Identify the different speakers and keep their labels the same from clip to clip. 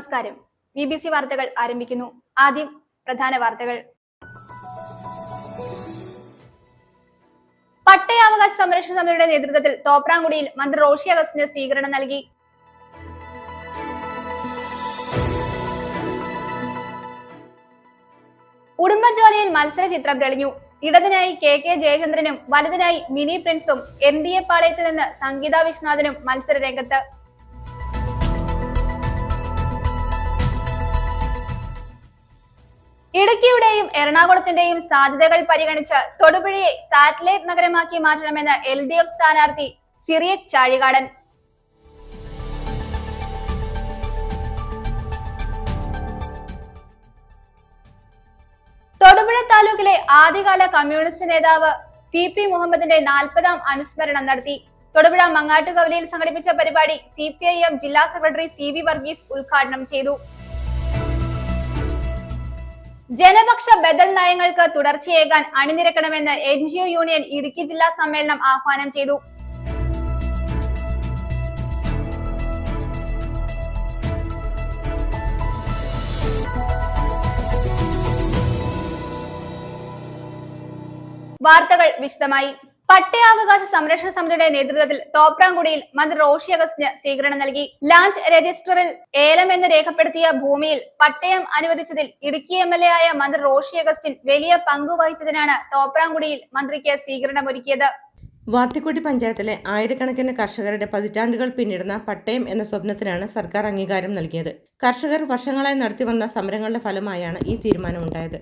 Speaker 1: നമസ്കാരം. BBC വാർത്തകൾ ആരംഭിക്കുന്നു. ആദ്യം പ്രധാന വാർത്തകൾ. പട്ടയാവകാശ സംരക്ഷണ സമിതിയുടെ നേതൃത്വത്തിൽ തോപ്രാംകുടിയിൽ മന്ത്രി റോഷി അഗസ്റ്റിന് സ്വീകരണം നൽകി. ഉടുമ്പൻചോലയിൽ മത്സര ചിത്രം തെളിഞ്ഞു. ഇടതിനായി KK ജയചന്ദ്രനും വലതിനായി മിനി പ്രിൻസും NDA പാളയത്തിൽ നിന്ന് സംഗീത വിശ്വനാഥനും മത്സര രംഗത്ത്. ഇടുക്കിയുടെയും എറണാകുളത്തിന്റെയും സാധ്യതകൾ പരിഗണിച്ച് തൊടുപുഴയെ സാറ്റലൈറ്റ് നഗരമാക്കി മാറ്റണമെന്ന് LDF സ്ഥാനാർത്ഥി സിറിയക് ചാഴികാടൻ. തൊടുപുഴ താലൂക്കിലെ ആദ്യകാല കമ്മ്യൂണിസ്റ്റ് നേതാവ് PP മുഹമ്മദിന്റെ 40ാം അനുസ്മരണം നടത്തി. തൊടുപുഴ മങ്ങാട്ടുകവലയിൽ സംഘടിപ്പിച്ച പരിപാടി CPIM ജില്ലാ സെക്രട്ടറി CV വർഗീസ് ഉദ്ഘാടനം ചെയ്തു. ജനപക്ഷ ബദൽ നയങ്ങൾക്ക് തുടർച്ചയേകാൻ അണിനിരക്കണമെന്ന് NGO യൂണിയൻ ഇടുക്കി ജില്ലാ സമ്മേളനം ആഹ്വാനം ചെയ്തു. വാർത്തകൾ വിശദമായി. പട്ടയാവകാശ സംരക്ഷണ സമിതിയുടെ നേതൃത്വത്തിൽ തോപ്രാംകുടിയിൽ മന്ത്രി റോഷി അഗസ്റ്റിന് സ്വീകരണം നൽകി. ലാൻഡ് രജിസ്റ്ററിൽ ഏലം എന്ന് രേഖപ്പെടുത്തിയ ഭൂമിയിൽ പട്ടയം അനുവദിച്ചതിൽ ഇടുക്കി MLA ആയ മന്ത്രി റോഷി അഗസ്റ്റിൻ വലിയ പങ്കു വഹിച്ചതിനാണ് തോപ്രാംകുടിയിൽ മന്ത്രിക്ക് സ്വീകരണമൊരുക്കിയത്.
Speaker 2: വാത്തിക്കുടി പഞ്ചായത്തിലെ ആയിരക്കണക്കിന് കർഷകരുടെ പതിറ്റാണ്ടുകൾ പിന്നിടുന്ന പട്ടയം എന്ന സ്വപ്നത്തിനാണ് സർക്കാർ അംഗീകാരം നൽകിയത്. കർഷകർ വർഷങ്ങളായി നടത്തിവന്ന സമരങ്ങളുടെ ഫലമായാണ് ഈ തീരുമാനമുണ്ടായത്.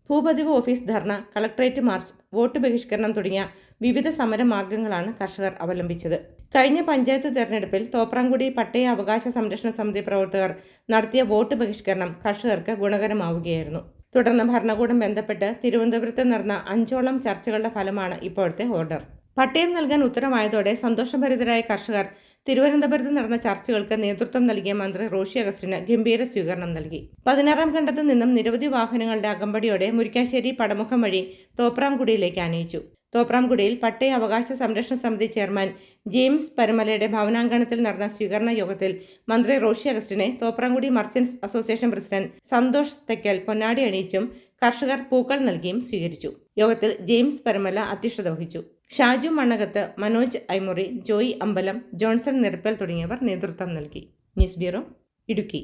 Speaker 2: ഭൂപതിവ് ഓഫീസ് ധർണ, കളക്ടറേറ്റ് മാർച്ച്, വോട്ട് ബഹിഷ്കരണം തുടങ്ങിയ വിവിധ സമരമാർഗങ്ങളാണ് കർഷകർ അവലംബിച്ചത്. കഴിഞ്ഞ പഞ്ചായത്ത് തെരഞ്ഞെടുപ്പിൽ തോപ്രാംകുടി പട്ടയ അവകാശ സംരക്ഷണ സമിതി പ്രവർത്തകർ നടത്തിയ വോട്ട് ബഹിഷ്കരണം കർഷകർക്ക് ഗുണകരമാവുകയായിരുന്നു. തുടർന്ന് ഭരണകൂടം ബന്ധപ്പെട്ട് തിരുവനന്തപുരത്ത് നടന്ന 5ഓളം ചർച്ചകളുടെ ഫലമാണ് ഇപ്പോഴത്തെ ഓർഡർ. പട്ടയം നൽകാൻ ഉത്തരവായതോടെ സന്തോഷഭരിതരായ കർഷകർ തിരുവനന്തപുരത്ത് നടന്ന ചർച്ചകൾക്ക് നേതൃത്വം നൽകിയ മന്ത്രി റോഷി അഗസ്റ്റിന് ഗംഭീര സ്വീകരണം നൽകി. 16ാം ഖണ്ഡത്തു നിന്നും നിരവധി വാഹനങ്ങളുടെ അകമ്പടിയോടെ മുരിക്കാശ്ശേരി പടമുഖം വഴി തോപ്രാംകുടിയിലേക്ക് ആനയിച്ചു. തോപ്രാംകുടിയിൽ പട്ടയ അവകാശ സംരക്ഷണ സമിതി ചെയർമാൻ ജെയിംസ് പരമലയുടെ ഭവനാങ്കണത്തിൽ നടന്ന സ്വീകരണ യോഗത്തിൽ മന്ത്രി റോഷി അഗസ്റ്റിനെ Thopramkudy merchants association president Santhosh Thekkal പൊന്നാടി അണിയിച്ചും കർഷകർ പൂക്കൾ നൽകിയും സ്വീകരിച്ചു. യോഗത്തിൽ ജെയിംസ് പരമല അധ്യക്ഷത വഹിച്ചു. ഷാജു മണ്ണകത്ത്, മനോജ് ഐമുറി, ജോയി അമ്പലം, ജോൺസൺ നിരപ്പൽ തുടങ്ങിയവർ നേതൃത്വം നൽകി. News bureau, Idukki.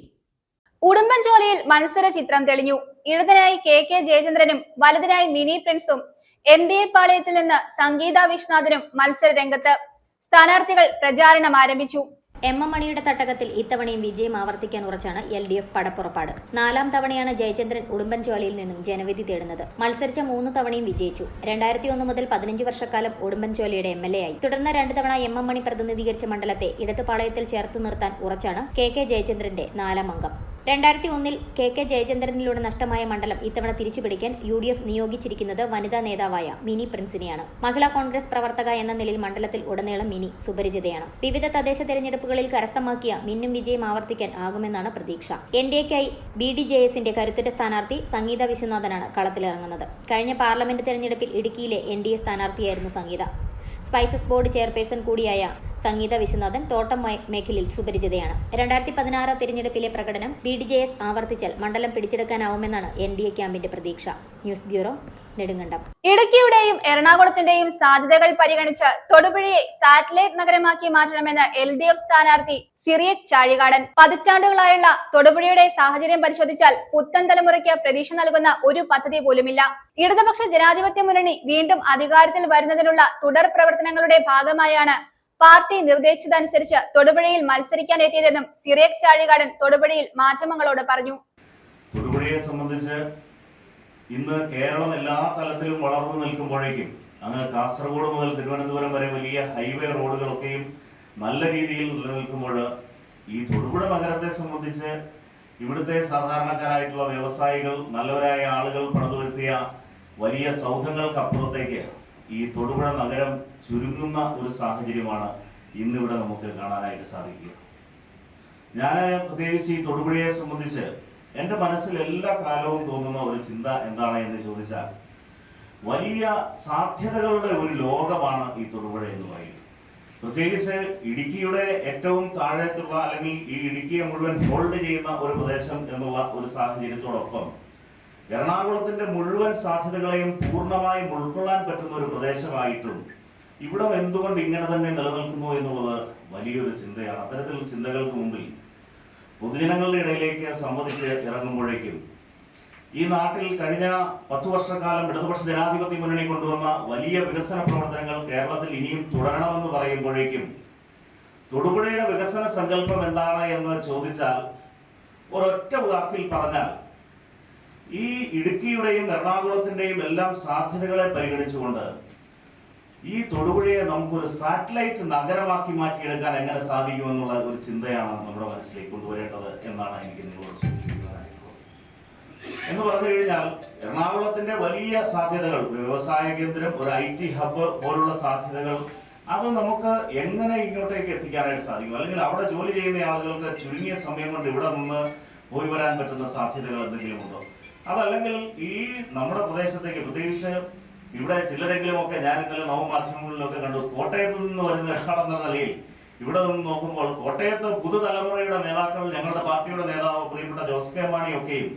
Speaker 1: ഉടുമ്പൻചോലയിൽ മത്സര ചിത്രം തെളിഞ്ഞു. ഇടതിനായി KK ജയചന്ദ്രനും വലതിനായി മിനി പ്രിൻസും NDA പാളയത്തിൽ നിന്ന് സംഗീത വിശ്വനാഥനും മത്സര രംഗത്ത്. സ്ഥാനാർത്ഥികൾ പ്രചാരണം ആരംഭിച്ചു.
Speaker 3: MM മണിയുടെ തട്ടകത്തിൽ ഇത്തവണയും വിജയം ആവർത്തിക്കാൻ ഉറച്ചാണ് LDF പടപ്പുറപ്പാട്. 4ാം തവണയാണ് ജയചന്ദ്രൻ ഉടുമ്പൻചോലയിൽ നിന്നും ജനവിധി തേടുന്നത്. മത്സരിച്ച 3 തവണയും വിജയിച്ചു. 2001 മുതൽ 15 വർഷക്കാലം ഉടുമ്പൻചോലയുടെ MLA ആയി. തുടർന്ന് 2 തവണ MM മണി പ്രതിനിധീകരിച്ച മണ്ഡലത്തെ ഇടതുപാളയത്തിൽ ചേർത്ത് നിർത്താൻ ഉറച്ചാണ് KK ജയചന്ദ്രന്റെ 4ാം അംഗം. 2001-ൽ KK ജയചന്ദ്രനിലൂടെ നഷ്ടമായ മണ്ഡലം ഇത്തവണ തിരിച്ചുപിടിക്കാൻ UDF നിയോഗിച്ചിരിക്കുന്നത് വനിതാ നേതാവായ മിനി പ്രിൻസിനെയാണ്. മഹിളാ കോൺഗ്രസ് പ്രവർത്തക എന്ന നിലയിൽ മണ്ഡലത്തിൽ ഉടനീളം മിനി സുപരിചിതയാണ്. വിവിധ തദ്ദേശ തെരഞ്ഞെടുപ്പുകളിൽ കരസ്ഥമാക്കിയ മിന്നും വിജയം ആവർത്തിക്കാൻ ആകുമെന്നാണ് പ്രതീക്ഷ. NDAക്കായി BDJSന്റെ കരുത്തുറ്റ സ്ഥാനാർത്ഥി സംഗീത വിശ്വനാഥനാണ് കളത്തിലിറങ്ങുന്നത്. കഴിഞ്ഞ പാർലമെന്റ് തെരഞ്ഞെടുപ്പിൽ ഇടുക്കിയിലെ NDA സ്ഥാനാർത്ഥിയായിരുന്നു സംഗീത. സ്പൈസസ് ബോർഡ് ചെയർപേഴ്സൺ കൂടിയായ സംഗീത വിശ്വനാഥൻ തോട്ടം മേഖലയിൽ സുപരിചിതയാണ്. 2016 തിരഞ്ഞെടുപ്പിലെ പ്രകടനം BDJS ആവർത്തിച്ചാൽ മണ്ഡലം പിടിച്ചെടുക്കാനാവുമെന്നാണ് NDA ക്യാമ്പിന്റെ പ്രതീക്ഷ. News bureau, Nedumkandam.
Speaker 1: ഇടുക്കിയുടെയും എറണാകുളത്തിന്റെയും സാധ്യതകൾ പരിഗണിച്ച് തൊടുപുഴയെ സാറ്റലൈറ്റ് നഗരമാക്കി മാറ്റണമെന്ന് LDF സ്ഥാനാർത്ഥി സിറിയക് ചാഴികാടൻ. പതിറ്റാണ്ടുകളായുള്ള തൊടുപുഴയുടെ സാഹചര്യം പരിശോധിച്ചാൽ പുത്തൻ തലമുറയ്ക്ക് പ്രതീക്ഷ നൽകുന്ന ഒരു പദ്ധതി പോലുമില്ല. ഇടതുപക്ഷ ജനാധിപത്യ മുന്നണി വീണ്ടും അധികാരത്തിൽ വരുന്നതിനുള്ള തുടർ പ്രവർത്തനങ്ങളുടെ ഭാഗമായാണ് പാർട്ടി നിർദ്ദേശിച്ചതനുസരിച്ച് തൊടുപുഴയിൽ മത്സരിക്കാൻ എത്തിയതെന്നും സിറിയക് ചാഴികാടൻ തൊടുപുഴയിൽ മാധ്യമങ്ങളോട് പറഞ്ഞു.
Speaker 4: തൊടുപുഴയെ സംബന്ധിച്ച് ഇന്ന് കേരളം എല്ലാ തലത്തിലും വളർന്നു നിൽക്കുമ്പോഴേക്കും അങ്ങ് കാസർഗോഡ് മുതൽ തിരുവനന്തപുരം വരെ വലിയ ഹൈവേ റോഡുകളൊക്കെയും നല്ല രീതിയിൽ നിലനിൽക്കുമ്പോൾ ഈ തൊടുപുഴ നഗരത്തെ സംബന്ധിച്ച് ഇവിടുത്തെ സാധാരണക്കാരായിട്ടുള്ള വ്യവസായികൾ, നല്ലവരായ ആളുകൾ പണിതുവരുത്തിയ വലിയ സൗധങ്ങൾക്കപ്പുറത്തേക്ക് ഈ തൊടുപുഴ നഗരം ചുരുങ്ങുന്ന ഒരു സാഹചര്യമാണ് ഇന്നിവിടെ നമുക്ക് കാണാനായിട്ട് സാധിക്കുക. ഞാൻ പ്രത്യേകിച്ച് ഈ തൊടുപുഴയെ സംബന്ധിച്ച് എൻ്റെ മനസ്സിൽ എല്ലാ കാലവും തോന്നുന്ന ഒരു ചിന്ത എന്താണ് എന്ന് ചോദിച്ചാൽ, വലിയ സാധ്യതകളുടെ ഒരു ലോകമാണ് ഈ തൊടുപുഴ എന്ന് പറയുന്നത്. പ്രത്യേകിച്ച് ഇടുക്കിയുടെ ഏറ്റവും താഴത്തുള്ള അല്ലെങ്കിൽ ഈ ഇടുക്കിയെ മുഴുവൻ ഹോൾഡ് ചെയ്യുന്ന ഒരു പ്രദേശം എന്നുള്ള ഒരു സാഹചര്യത്തോടൊപ്പം എറണാകുളത്തിന്റെ മുഴുവൻ സാധ്യതകളെയും പൂർണ്ണമായും ഉൾക്കൊള്ളാൻ പറ്റുന്ന ഒരു പ്രദേശമായിട്ടും ഇവിടെ എന്തുകൊണ്ട് ഇങ്ങനെ തന്നെ നിലനിൽക്കുന്നു എന്നുള്ളത് വലിയൊരു ചിന്തയാണ്. അത്തരത്തിലുള്ള ചിന്തകൾക്ക് മുമ്പിൽ പൊതുജനങ്ങളുടെ ഇടയിലേക്ക് സംവദിച്ച് ഇറങ്ങുമ്പോഴേക്കും ഈ നാട്ടിൽ കഴിഞ്ഞ 10 വർഷക്കാലം ഇടതുപക്ഷ ജനാധിപത്യ മുന്നണി കൊണ്ടുവന്ന വലിയ വികസന പ്രവർത്തനങ്ങൾ കേരളത്തിൽ ഇനിയും തുടരണമെന്ന് പറയുമ്പോഴേക്കും തൊടുപുഴയുടെ വികസന സങ്കല്പം എന്താണ് എന്ന് ചോദിച്ചാൽ ഒരൊറ്റ വാക്കിൽ പറഞ്ഞാൽ ഈ ഇടുക്കിയുടെയും എറണാകുളത്തിന്റെയും എല്ലാം സാധ്യതകളെ പരിഗണിച്ചുകൊണ്ട് ഈ തൊടുപുഴയെ നമുക്കൊരു സാറ്റലൈറ്റ് നഗരമാക്കി മാറ്റിയെടുക്കാൻ എങ്ങനെ സാധിക്കുമെന്നുള്ള ഒരു ചിന്തയാണ് നമ്മുടെ മനസ്സിലേക്ക് കൊണ്ടുവരേണ്ടത് എന്നാണ് എനിക്ക് നിങ്ങളോട് സൂചിപ്പിക്കാനായിട്ടുള്ളത്. എന്ന് പറഞ്ഞു കഴിഞ്ഞാൽ എറണാകുളത്തിന്റെ വലിയ സാധ്യതകൾ, വ്യവസായ കേന്ദ്രം, ഒരു IT ഹബ്ബ് പോലുള്ള സാധ്യതകൾ, അത് നമുക്ക് എങ്ങനെ ഇങ്ങോട്ടേക്ക് എത്തിക്കാനായിട്ട് സാധിക്കും? അല്ലെങ്കിൽ അവിടെ ജോലി ചെയ്യുന്ന ആളുകൾക്ക് ചുരുങ്ങിയ സമയം കൊണ്ട് ഇവിടെ നിന്ന് പോയി വരാൻ പറ്റുന്ന സാധ്യതകൾ എന്തെങ്കിലും ഉണ്ടോ? അതല്ലെങ്കിൽ ഈ നമ്മുടെ പ്രദേശത്തേക്ക്, പ്രത്യേകിച്ച് ഇവിടെ ചിലരെങ്കിലും ഒക്കെ, ഞാൻ ഇന്നലെ നവമാധ്യമങ്ങളിലൊക്കെ കണ്ടു, കോട്ടയത്ത് നിന്ന് വരുന്ന ഒരാളെന്ന നിലയിൽ ഇവിടെ നിന്ന് നോക്കുമ്പോൾ കോട്ടയത്ത് പുതുതലമുറയുടെ നേതാക്കൾ, ഞങ്ങളുടെ പാർട്ടിയുടെ നേതാവ് പ്രിയപ്പെട്ട ജോസ് കെ മാണി ഒക്കെയും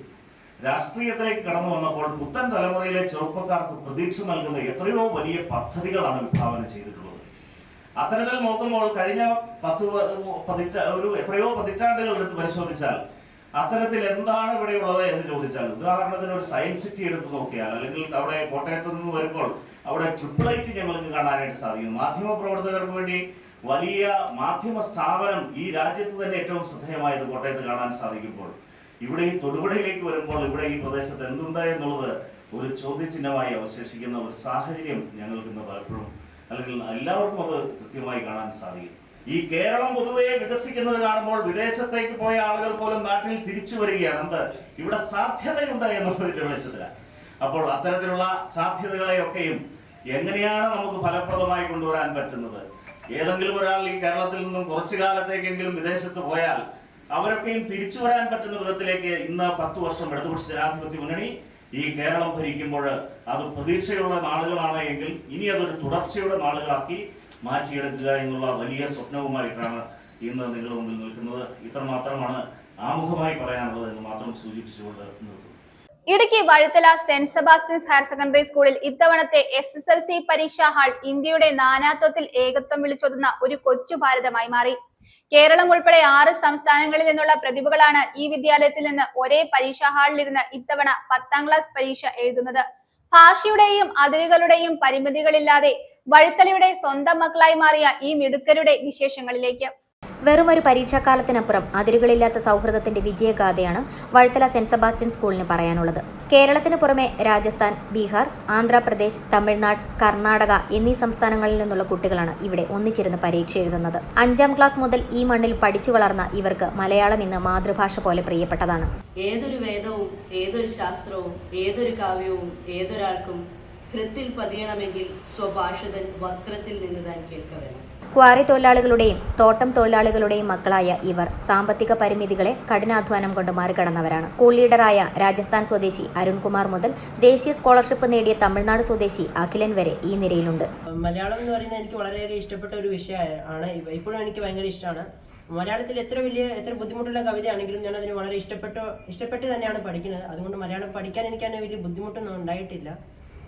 Speaker 4: രാഷ്ട്രീയത്തിലേക്ക് കടന്നു വന്നപ്പോൾ പുത്തൻ തലമുറയിലെ ചെറുപ്പക്കാർക്ക് പ്രതീക്ഷ നൽകുന്ന എത്രയോ വലിയ പദ്ധതികളാണ് വിഭാവനം ചെയ്തിട്ടുള്ളത്. അത്തരത്തിൽ നോക്കുമ്പോൾ കഴിഞ്ഞ എത്രയോ പതിറ്റാണ്ടുകൾ എടുത്ത് പരിശോധിച്ചാൽ അത്തരത്തിൽ എന്താണ് ഇവിടെയുള്ളത് എന്ന് ചോദിച്ചാൽ, ഉദാഹരണത്തിന് ഒരു സയൻസ് സിറ്റി എടുത്ത് നോക്കിയാൽ, അല്ലെങ്കിൽ അവിടെ കോട്ടയത്ത് നിന്ന് വരുമ്പോൾ അവിടെ ട്രിപ്പിൾ ഞങ്ങൾക്ക് കാണാനായിട്ട് സാധിക്കും. മാധ്യമ പ്രവർത്തകർക്ക് വേണ്ടി വലിയ മാധ്യമ സ്ഥാപനം ഈ രാജ്യത്ത് തന്നെ ഏറ്റവും ശ്രദ്ധേയമായത് കോട്ടയത്ത് കാണാൻ സാധിക്കുമ്പോൾ, ഇവിടെ ഈ തൊടുപുഴയിലേക്ക് വരുമ്പോൾ ഇവിടെ ഈ പ്രദേശത്ത് എന്തുണ്ട് എന്നുള്ളത് ഒരു ചോദ്യചിഹ്നമായി അവശേഷിക്കുന്ന ഒരു സാഹചര്യം ഞങ്ങൾക്ക് ഇന്ന് പലപ്പോഴും, അല്ലെങ്കിൽ എല്ലാവർക്കും അത് കൃത്യമായി കാണാൻ സാധിക്കും. ഈ കേരളം പൊതുവെ വികസിക്കുന്നത് കാണുമ്പോൾ വിദേശത്തേക്ക് പോയ ആളുകൾ പോലും നാട്ടിൽ തിരിച്ചു വരികയാണ്. എന്ത് ഇവിടെ സാധ്യതയുണ്ട് എന്നുള്ളതിന്റെ വെളിച്ചത്തിലാണ്. അപ്പോൾ അത്തരത്തിലുള്ള സാധ്യതകളെയൊക്കെയും എങ്ങനെയാണ് നമുക്ക് ഫലപ്രദമായി കൊണ്ടുവരാൻ പറ്റുന്നത്? ഏതെങ്കിലും ഒരാൾ ഈ കേരളത്തിൽ നിന്നും കുറച്ചു കാലത്തേക്കെങ്കിലും വിദേശത്ത് പോയാൽ അവരൊക്കെയും തിരിച്ചു വരാൻ പറ്റുന്ന വിധത്തിലേക്ക് ഇന്ന് 10 വർഷം ഇടതുപക്ഷ ജനാധിപത്യ മുന്നണി ഈ കേരളം ഭരിക്കുമ്പോൾ അത് പ്രതീക്ഷയുള്ള നാളുകളാണ് എങ്കിൽ ഇനി അതൊരു തുടർച്ചയുടെ നാളുകളാക്കി മാറ്റിയെടുക്കുക എന്നുള്ള വലിയ സ്വപ്നവുമായിട്ടാണ് ഇന്ന് നിങ്ങളുടെ മുമ്പിൽ നിൽക്കുന്നത്. ഇത്രമാത്രമാണ് ആമുഖമായി പറയാനുള്ളത് എന്ന് മാത്രം സൂചിപ്പിച്ചുകൊണ്ട് നിർത്തുന്നു.
Speaker 1: Idukki Vazhuthala saint Sebastian's higher secondary സ്കൂളിൽ ഇത്തവണത്തെ SSLC പരീക്ഷാ ഹാൾ ഇന്ത്യയുടെ നാനാത്വത്തിൽ ഏകത്വം വിളിച്ചോതുന്ന ഒരു കൊച്ചു ഭാരതമായി മാറി. കേരളം ഉൾപ്പെടെ 6 സംസ്ഥാനങ്ങളിൽ നിന്നുള്ള പ്രതിഭകളാണ് ഈ വിദ്യാലയത്തിൽ നിന്ന് ഒരേ പരീക്ഷാ ഹാളിലിരുന്ന് ഇത്തവണ 10ാം ക്ലാസ് പരീക്ഷ എഴുതുന്നത്. ഭാഷയുടെയും അതിരുകളുടെയും പരിമിതികളില്ലാതെ വഴുത്തലയുടെ സ്വന്തം മക്കളായി മാറിയ ഈ മിടുക്കരുടെ വിശേഷങ്ങളിലേക്ക്.
Speaker 3: വെറുമൊരു പരീക്ഷാക്കാലത്തിനപ്പുറം അതിരുകളില്ലാത്ത സൗഹൃദത്തിന്റെ വിജയഗാഥയാണ് വഴുത്തല സെന്റ് സെബാസ്റ്റ്യൻ സ്കൂളിന് പറയാനുള്ളത്. കേരളത്തിന് പുറമെ രാജസ്ഥാൻ, ബീഹാർ, ആന്ധ്രാപ്രദേശ്, തമിഴ്നാട്, കർണാടക എന്നീ സംസ്ഥാനങ്ങളിൽ നിന്നുള്ള കുട്ടികളാണ് ഇവിടെ ഒന്നിച്ചിരുന്ന് പരീക്ഷ എഴുതുന്നത്. 5ാം ക്ലാസ് മുതൽ ഈ മണ്ണിൽ പഠിച്ചു വളർന്ന ഇവർക്ക് മലയാളം ഇന്ന് മാതൃഭാഷ പോലെ പ്രിയപ്പെട്ടതാണ്.
Speaker 5: ഏതൊരു വേദവും ഏതൊരു ശാസ്ത്രവും ഏതൊരു കാവ്യവും ഏതൊരാൾക്കും ഹൃത്തിൽ പതിയണമെങ്കിൽ സ്വഭാഷതൻ വക്രത്തിൽ നിന്ന് താൻ കേൾക്കവേണം.
Speaker 3: ക്വാറി തൊഴിലാളികളുടെയും തോട്ടം തൊഴിലാളികളുടെയും മക്കളായ ഇവർ സാമ്പത്തിക പരിമിതികളെ കഠിനാധ്വാനം കൊണ്ട് മറികടന്നവരാണ്. സ്കൂൾ ലീഡറായ രാജസ്ഥാൻ സ്വദേശി അരുൺകുമാർ മുതൽ ദേശീയ സ്കോളർഷിപ്പ് നേടിയ തമിഴ്നാട് സ്വദേശി അഖിലൻ വരെ ഈ നിരയിലുണ്ട്.
Speaker 6: മലയാളം എന്ന് പറയുന്നത് എനിക്ക് വളരെയേറെ ഇഷ്ടപ്പെട്ട ഒരു വിഷയമാണ്. ഇപ്പോഴും എനിക്ക് ഭയങ്കര ഇഷ്ടമാണ്. മലയാളത്തിൽ എത്ര ബുദ്ധിമുട്ടുള്ള കവിതയാണെങ്കിലും ഞാൻ അതിന് വളരെ ഇഷ്ടപ്പെട്ട് തന്നെയാണ് പഠിക്കുന്നത്. അതുകൊണ്ട് മലയാളം പഠിക്കാൻ എനിക്ക് തന്നെ വലിയ ബുദ്ധിമുട്ടൊന്നും ഉണ്ടായിട്ടില്ല.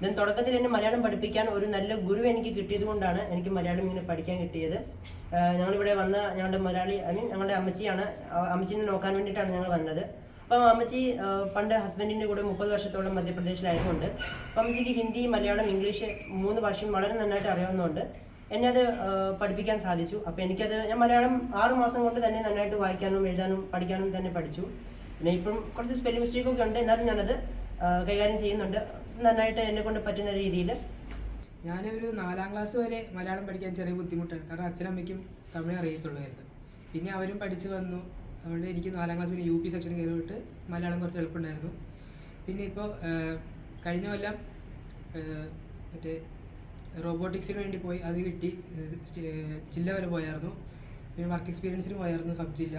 Speaker 6: ഞാൻ തുടക്കത്തിൽ എന്നെ മലയാളം പഠിപ്പിക്കാൻ ഒരു നല്ല ഗുരു എനിക്ക് കിട്ടിയത് കൊണ്ടാണ് എനിക്ക് മലയാളം ഇങ്ങനെ പഠിക്കാൻ കിട്ടിയത്. ഞങ്ങളിവിടെ വന്ന ഞങ്ങളുടെ ഞങ്ങളുടെ അമ്മച്ചീനെ നോക്കാൻ വേണ്ടിയിട്ടാണ് ഞങ്ങൾ വന്നത്. അപ്പം അമ്മച്ചി പണ്ട് ഹസ്ബൻഡിൻ്റെ കൂടെ 30 വർഷത്തോളം മധ്യപ്രദേശിലായതുകൊണ്ട് അപ്പം അമ്മച്ചിക്ക് ഹിന്ദി, മലയാളം, ഇംഗ്ലീഷ് 3 ഭാഷയും വളരെ നന്നായിട്ട് അറിയാവുന്നതുകൊണ്ട് എന്നെ അത് പഠിപ്പിക്കാൻ സാധിച്ചു. അപ്പോൾ ഞാൻ മലയാളം 6 മാസം കൊണ്ട് തന്നെ നന്നായിട്ട് വായിക്കാനും എഴുതാനും പഠിക്കാനും തന്നെ പഠിച്ചു. പിന്നെ ഇപ്പം കുറച്ച് സ്പെല്ലിംഗ് മിസ്റ്റേക്കൊക്കെ ഉണ്ട്, എന്നാലും ഞാനത് കൈകാര്യം ചെയ്യുന്നുണ്ട് നന്നായിട്ട് എന്നെ കൊണ്ട് പറ്റുന്ന രീതിയിൽ.
Speaker 7: ഞാനൊരു 4ാം ക്ലാസ് വരെ മലയാളം പഠിക്കാൻ ചെറിയ ബുദ്ധിമുട്ടാണ്. കാരണം അച്ഛനമ്മയ്ക്കും തമിഴ് അറിയത്തുള്ളായിരുന്നു. പിന്നെ അവരും പഠിച്ചു വന്നു. അതുകൊണ്ട് എനിക്ക് 4ാം ക്ലാസ് പിന്നെ UP സെക്ഷന് കയറിയിട്ട് മലയാളം കുറച്ച് എളുപ്പമുണ്ടായിരുന്നു. പിന്നെ ഇപ്പോൾ കഴിഞ്ഞ കൊല്ലം മറ്റേ റോബോട്ടിക്സിന് വേണ്ടി പോയി, അത് കിട്ടി. ജില്ല വരെ പോയായിരുന്നു. പിന്നെ വർക്ക് എക്സ്പീരിയൻസിന് പോയായിരുന്നു സബ് ജില്ല.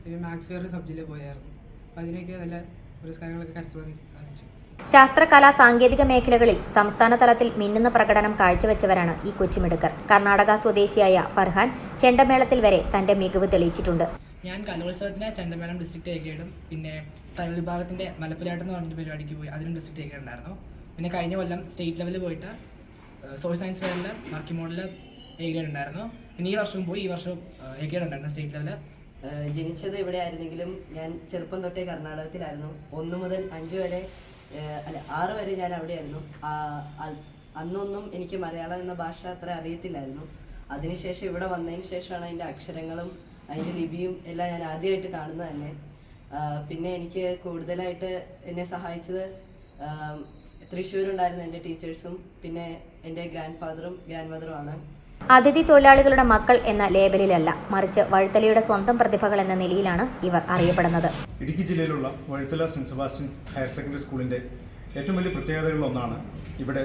Speaker 7: പിന്നെ മാത്സ് ഫെയറിൽ സബ് ജില്ല പോയായിരുന്നു. അപ്പോൾ അതിനൊക്കെ നല്ല പുരസ്കാരങ്ങളൊക്കെ കരസ്ഥമാക്കാൻ സാധിച്ചു.
Speaker 3: ശാസ്ത്ര, കലാ, സാങ്കേതിക മേഖലകളിൽ സംസ്ഥാന തലത്തിൽ മിന്നുന്ന പ്രകടനം കാഴ്ചവെച്ചവരാണ് ഈ കൊച്ചുമിടുക്കർ. കർണാടക സ്വദേശിയായ ഫർഹാൻ ചെണ്ടമേളത്തിൽ വരെ തന്റെ മികവ് തെളിയിച്ചിട്ടുണ്ട്.
Speaker 7: ഞാൻ കലോത്സവത്തിന് ചെണ്ടമേളം ഡിസ്ട്രിക്ട് ഏകേടും പിന്നെ ട്രൈബൽ വിഭാഗത്തിന്റെ മലപ്പുലാട്ടം എന്ന് പറഞ്ഞ പരിപാടിക്ക് പോയി, അതിനും ഡിസ്ട്രിക്ട് ഏകേഡ് ഉണ്ടായിരുന്നു. പിന്നെ കഴിഞ്ഞ കൊല്ലം സ്റ്റേറ്റ് ലെവലിൽ പോയിട്ട് സോഷ്യൽ സയൻസ് ഫെയറിൽ മർക്കി മോഡലിൽ ഏകേഡ് ഉണ്ടായിരുന്നു. പിന്നെ ഈ വർഷവും പോയി, ഈ വർഷവും ഏകേഡ് ഉണ്ടായിരുന്നു സ്റ്റേറ്റ് ലെവലിൽ.
Speaker 5: ജനിച്ചത് ഇവിടെ ആയിരുന്നെങ്കിലും ഞാൻ ചെറുപ്പം തൊട്ടേ കർണാടകത്തിലായിരുന്നു. 1 മുതൽ 5 വരെ 6 വരെ ഞാൻ അവിടെയായിരുന്നു. അന്നൊന്നും എനിക്ക് മലയാളം എന്ന ഭാഷ അത്ര അറിയത്തില്ലായിരുന്നു. അതിനുശേഷം ഇവിടെ വന്നതിന് ശേഷമാണ് അതിൻ്റെ അക്ഷരങ്ങളും അതിൻ്റെ ലിപിയും എല്ലാം ഞാൻ ആദ്യമായിട്ട് കാണുന്നത് തന്നെ. പിന്നെ എനിക്ക് കൂടുതലായിട്ട് എന്നെ സഹായിച്ചത് തൃശ്ശൂരുണ്ടായിരുന്ന എൻ്റെ ടീച്ചേഴ്സും പിന്നെ എൻ്റെ ഗ്രാൻഡ് ഫാദറും ഗ്രാൻഡ് മദറുമാണ്.
Speaker 3: അതിഥി തൊഴിലാളികളുടെ മക്കൾ എന്ന ലേബലിലല്ല, മറിച്ച് വഴുത്തലയുടെ സ്വന്തം പ്രതിഭകൾ എന്ന നിലയിലാണ് ഇവർ അറിയപ്പെടുന്നത്.
Speaker 8: ഇടുക്കി ജില്ലയിലുള്ള വഴുത്തല സെന്റ് സെബാസ്റ്റ്യൻസ് ഹയർ സെക്കൻഡറി സ്കൂളിൻ്റെ ഏറ്റവും വലിയ പ്രത്യേകതകളിലൊന്നാണ് ഇവിടെ